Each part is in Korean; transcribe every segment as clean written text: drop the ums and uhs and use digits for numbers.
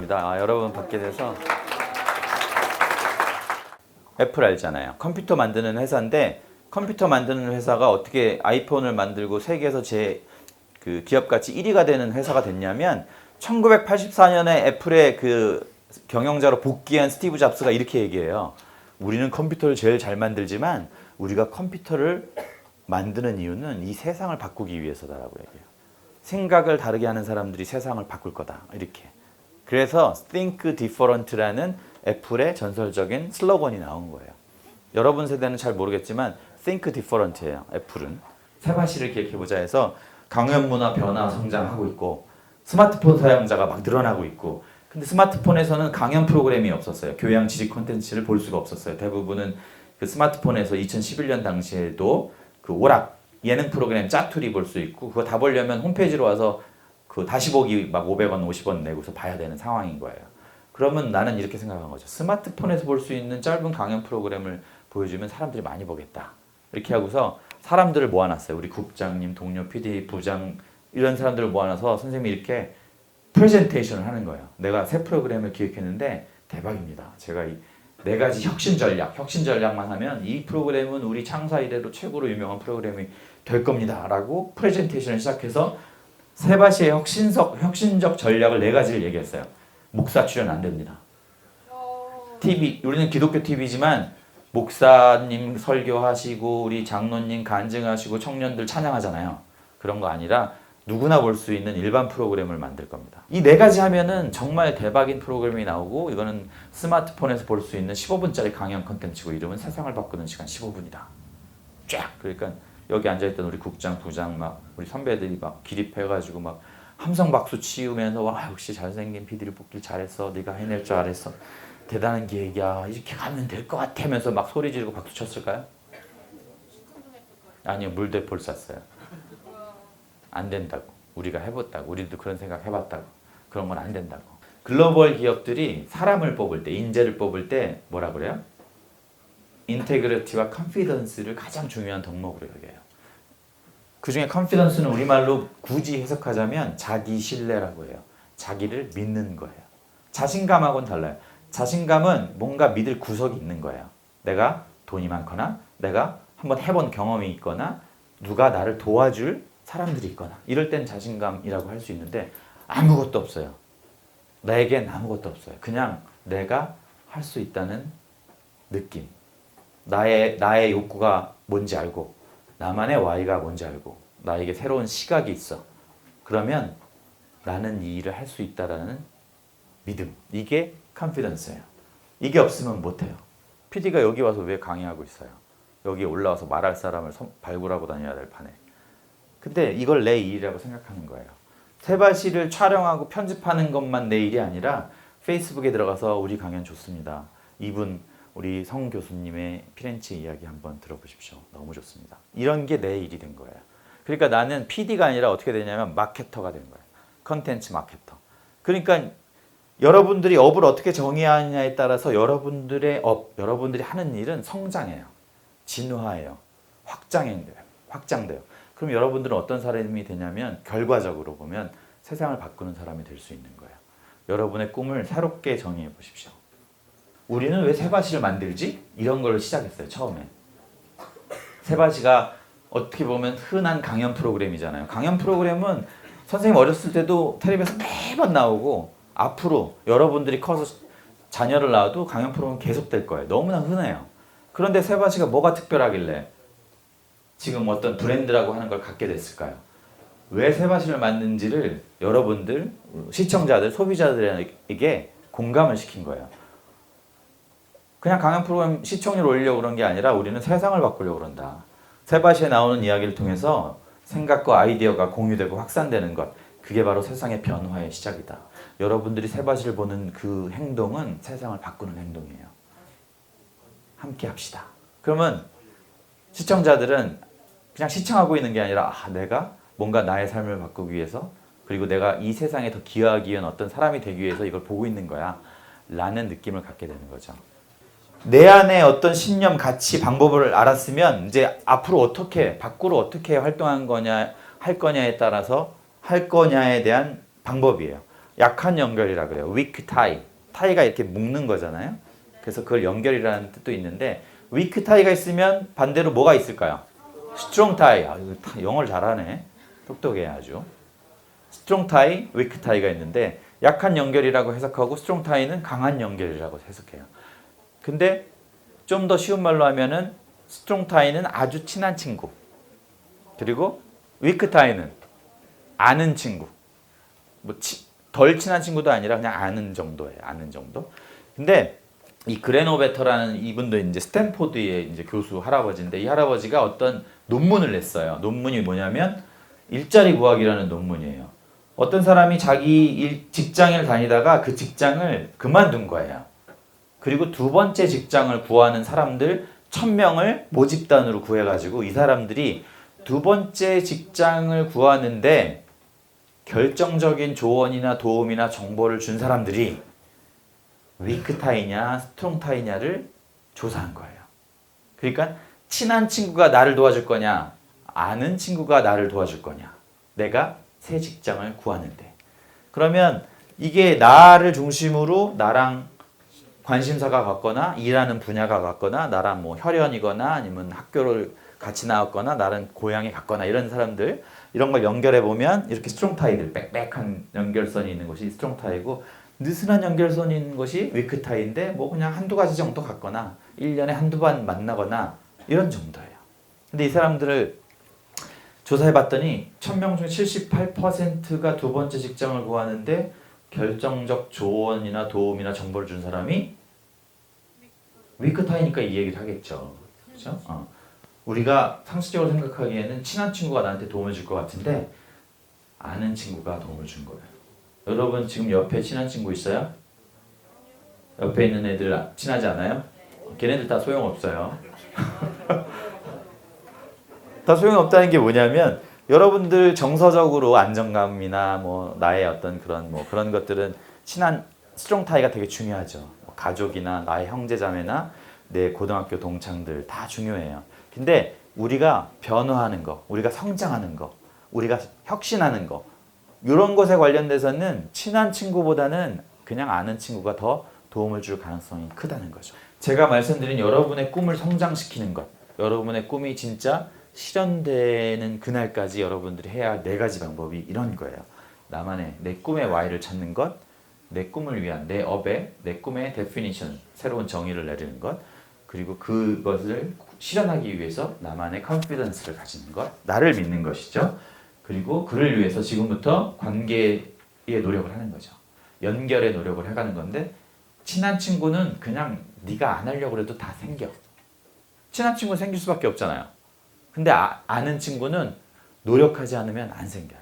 감사합니다. 여러분 밖에 돼서 애플 알잖아요. 컴퓨터 만드는 회사인데 컴퓨터 만드는 회사가 어떻게 아이폰을 만들고 세계에서 그 기업 가치 1위가 되는 회사가 됐냐면 1984년에 애플의 그 경영자로 복귀한 스티브 잡스가 이렇게 얘기해요. 우리는 컴퓨터를 제일 잘 만들지만 우리가 컴퓨터를 만드는 이유는 이 세상을 바꾸기 위해서다라고 얘기해요. 생각을 다르게 하는 사람들이 세상을 바꿀 거다. 이렇게. 그래서 Think Different라는 애플의 전설적인 슬로건이 나온 거예요. 여러분 세대는 잘 모르겠지만 Think Different예요. 애플은. 세바시를 기획해보자 해서 강연 문화 변화 성장하고 있고 스마트폰 사용자가 막 늘어나고 있고 근데 스마트폰에서는 강연 프로그램이 없었어요. 교양 지식 콘텐츠를 볼 수가 없었어요. 대부분은 그 스마트폰에서 2011년 당시에도 그 오락 예능 프로그램 짜투리 볼 수 있고 그거 다 보려면 홈페이지로 와서 그 다시 보기 막 500원, 50원 내고서 봐야 되는 상황인 거예요. 그러면 나는 이렇게 생각한 거죠. 스마트폰에서 볼 수 있는 짧은 강연 프로그램을 보여주면 사람들이 많이 보겠다. 이렇게 하고서 사람들을 모아놨어요. 우리 국장님, 동료, PD, 부장 이런 사람들을 모아놔서 선생님이 이렇게 프레젠테이션을 하는 거예요. 내가 새 프로그램을 기획했는데 대박입니다. 제가 이 4가지 혁신 전략만 하면 이 프로그램은 우리 창사 이래로 최고로 유명한 프로그램이 될 겁니다. 라고 프레젠테이션을 시작해서 세바시의 혁신적 전략을 4가지를 얘기했어요. 목사 출연 안 됩니다. TV, 우리는 기독교 TV지만 목사님 설교하시고 우리 장로님 간증하시고 청년들 찬양하잖아요. 그런 거 아니라 누구나 볼 수 있는 일반 프로그램을 만들 겁니다. 이 4가지 하면은 정말 대박인 프로그램이 나오고 이거는 스마트폰에서 볼 수 있는 15분짜리 강연 콘텐츠고 이름은 세상을 바꾸는 시간 15분이다. 쫙! 그러니까 여기 앉아있던 우리 국장, 부장 막 우리 선배들이 막 기립해가지고 막 함성 박수 치우면서 와 역시 잘생긴 PD를 뽑길 잘했어. 네가 해낼 줄 알았어. 대단한 기획이야. 이렇게 가면 될 것 같아 하면서 막 소리 지르고 박수 쳤을까요? 아니요. 물대포를 쐈어요. 안 된다고. 우리가 해봤다고. 우리도 그런 생각 해봤다고. 그런 건 안 된다고. 글로벌 기업들이 사람을 뽑을 때, 인재를 뽑을 때 뭐라 그래요? 인테그리티와 컨피던스를 가장 중요한 덕목으로 여겨요. 그 중에 컨피던스는 우리말로 굳이 해석하자면 자기 신뢰라고 해요. 자기를 믿는 거예요. 자신감하고는 달라요. 자신감은 뭔가 믿을 구석이 있는 거예요. 내가 돈이 많거나 내가 한번 해본 경험이 있거나 누가 나를 도와줄 사람들이 있거나 이럴 땐 자신감이라고 할 수 있는데 아무것도 없어요. 나에겐 아무것도 없어요. 그냥 내가 할 수 있다는 느낌. 나의 욕구가 뭔지 알고 나만의 Y가 뭔지 알고 나에게 새로운 시각이 있어. 그러면 나는 이 일을 할 수 있다라는 믿음. 이게 컨피던스예요. 이게 없으면 못해요. PD가 여기 와서 왜 강의하고 있어요? 여기 올라와서 말할 사람을 발굴하고 다녀야 될 판에. 근데 이걸 내 일이라고 생각하는 거예요. 세바시를 촬영하고 편집하는 것만 내 일이 아니라 페이스북에 들어가서 우리 강연 좋습니다. 이분 우리 성 교수님의 피렌체 이야기 한번 들어보십시오. 너무 좋습니다. 이런 게 내 일이 된 거예요. 그러니까 나는 PD가 아니라 어떻게 되냐면 마케터가 된 거예요. 컨텐츠 마케터. 그러니까 여러분들이 업을 어떻게 정의하느냐에 따라서 여러분들이 하는 일은 성장해요. 진화해요. 확장돼요. 그럼 여러분들은 어떤 사람이 되냐면 결과적으로 보면 세상을 바꾸는 사람이 될 수 있는 거예요. 여러분의 꿈을 새롭게 정의해 보십시오. 우리는 왜 세바시를 만들지? 이런 걸 시작했어요. 처음에. 세바시가 어떻게 보면 흔한 강연 프로그램이잖아요. 강연 프로그램은 선생님 어렸을 때도 텔레비에서 매번 나오고 앞으로 여러분들이 커서 자녀를 낳아도 강연 프로그램은 계속 될 거예요. 너무나 흔해요. 그런데 세바시가 뭐가 특별하길래 지금 어떤 브랜드라고 하는 걸 갖게 됐을까요? 왜 세바시를 만든지를 여러분들, 시청자들, 소비자들에게 공감을 시킨 거예요. 그냥 강연 프로그램 시청률 올리려고 그런 게 아니라 우리는 세상을 바꾸려고 그런다. 세바시에 나오는 이야기를 통해서 생각과 아이디어가 공유되고 확산되는 것, 그게 바로 세상의 변화의 시작이다. 여러분들이 세바시를 보는 그 행동은 세상을 바꾸는 행동이에요. 함께 합시다. 그러면 시청자들은 그냥 시청하고 있는 게 아니라 내가 뭔가 나의 삶을 바꾸기 위해서 그리고 내가 이 세상에 더 기여하기 위한 어떤 사람이 되기 위해서 이걸 보고 있는 거야 라는 느낌을 갖게 되는 거죠. 내 안에 어떤 신념, 가치, 방법을 알았으면 이제 앞으로 밖으로 어떻게 활동할 거냐에 따라서 할 거냐에 대한 방법이에요. 약한 연결이라 그래요. weak tie. tie가 이렇게 묶는 거잖아요. 그래서 그걸 연결이라는 뜻도 있는데 weak tie가 있으면 반대로 뭐가 있을까요? strong tie. 아, 이거 영어를 잘하네. 똑똑해 아주. strong tie, weak tie가 있는데 약한 연결이라고 해석하고 strong tie는 강한 연결이라고 해석해요. 근데 좀 더 쉬운 말로 하면은 strong tie는 아주 친한 친구. 그리고 weak tie는 아는 친구. 덜 친한 친구도 아니라 그냥 아는 정도예요. 아는 정도. 근데 이 그레노베터라는 이분도 이제 스탠포드의 이제 교수 할아버지인데 이 할아버지가 어떤 논문을 냈어요. 논문이 뭐냐면 일자리 구하기라는 논문이에요. 어떤 사람이 자기 직장을 다니다가 그 직장을 그만둔 거예요. 그리고 두 번째 직장을 구하는 사람들 1000명을 모집단으로 구해가지고 이 사람들이 두 번째 직장을 구하는데 결정적인 조언이나 도움이나 정보를 준 사람들이 위크 타이냐 스트롱 타이냐를 조사한 거예요. 그러니까 친한 친구가 나를 도와줄 거냐 아는 친구가 나를 도와줄 거냐 내가 새 직장을 구하는데 그러면 이게 나를 중심으로 나랑 관심사가 같거나 일하는 분야가 같거나 나랑 뭐 혈연이거나 아니면 학교를 같이 나왔거나 나랑 고향이 같거나 이런 사람들 이런 걸 연결해 보면 이렇게 스트롱 타이들 빽빽한 연결선이 있는 것이 스트롱 타이고 느슨한 연결선이 있는 것이 위크 타이인데 뭐 그냥 한두 가지 정도 같거나 1년에 한두 번 만나거나 이런 정도예요. 근데 이 사람들을 조사해 봤더니 1000명 중에 78%가 두 번째 직장을 구하는데 결정적 조언이나 도움이나 정보를 준 사람이 위크 타이니까 이 얘기를 하겠죠. 그렇죠? 우리가 상식적으로 생각하기에는 친한 친구가 나한테 도움을 줄 것 같은데 아는 친구가 도움을 준 거예요. 여러분 지금 옆에 친한 친구 있어요? 옆에 있는 애들 친하지 않아요? 걔네들 다 소용없어요. 다 소용없다는 게 뭐냐면 여러분들 정서적으로 안정감이나 뭐 나의 어떤 그런 뭐 그런 것들은 친한 스트롱 타이가 되게 중요하죠. 뭐 가족이나 나의 형제자매나 내 고등학교 동창들 다 중요해요. 근데 우리가 변화하는 거, 우리가 성장하는 거, 우리가 혁신하는 거 이런 것에 관련돼서는 친한 친구보다는 그냥 아는 친구가 더 도움을 줄 가능성이 크다는 거죠. 제가 말씀드린 여러분의 꿈을 성장시키는 것, 여러분의 꿈이 진짜 실현되는 그날까지 여러분들이 해야 할 4가지 방법이 이런 거예요. 나만의 내 꿈의 Y를 찾는 것, 내 꿈을 위한 내 업의 내 꿈의 데피니션, 새로운 정의를 내리는 것, 그리고 그것을 실현하기 위해서 나만의 컨피던스를 가지는 것, 나를 믿는 것이죠. 그리고 그를 위해서 지금부터 관계에 노력을 하는 거죠. 연결에 노력을 해가는 건데 친한 친구는 그냥 네가 안 하려고 해도 다 생겨. 친한 친구는 생길 수밖에 없잖아요. 근데 아는 친구는 노력하지 않으면 안 생겨요.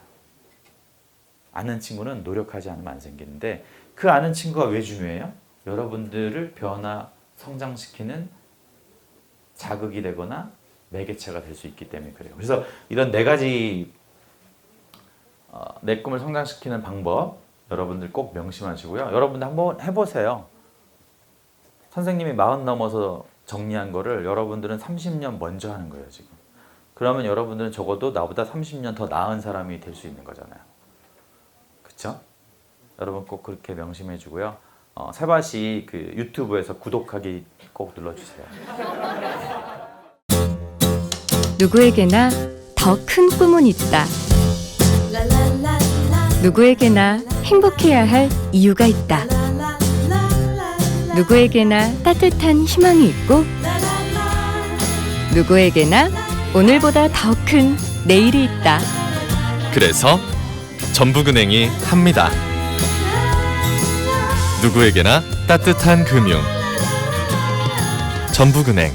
아는 친구는 노력하지 않으면 안 생기는데 그 아는 친구가 왜 중요해요? 여러분들을 변화, 성장시키는 자극이 되거나 매개체가 될 수 있기 때문에 그래요. 그래서 이런 4가지 내 꿈을 성장시키는 방법 여러분들 꼭 명심하시고요. 여러분들 한번 해보세요. 선생님이 40 넘어서 정리한 거를 여러분들은 30년 먼저 하는 거예요 지금. 그러면 여러분들은 적어도 나보다 30년 더 나은 사람이 될 수 있는 거잖아요. 그렇죠? 여러분 꼭 그렇게 명심해 주고요. 세바시 그 유튜브에서 구독하기 꼭 눌러주세요. 누구에게나 더 큰 꿈은 있다. 누구에게나 행복해야 할 이유가 있다. 누구에게나 따뜻한 희망이 있고 누구에게나 오늘보다 더 큰 내일이 있다. 그래서 전북은행이 합니다. 누구에게나 따뜻한 금융. 전북은행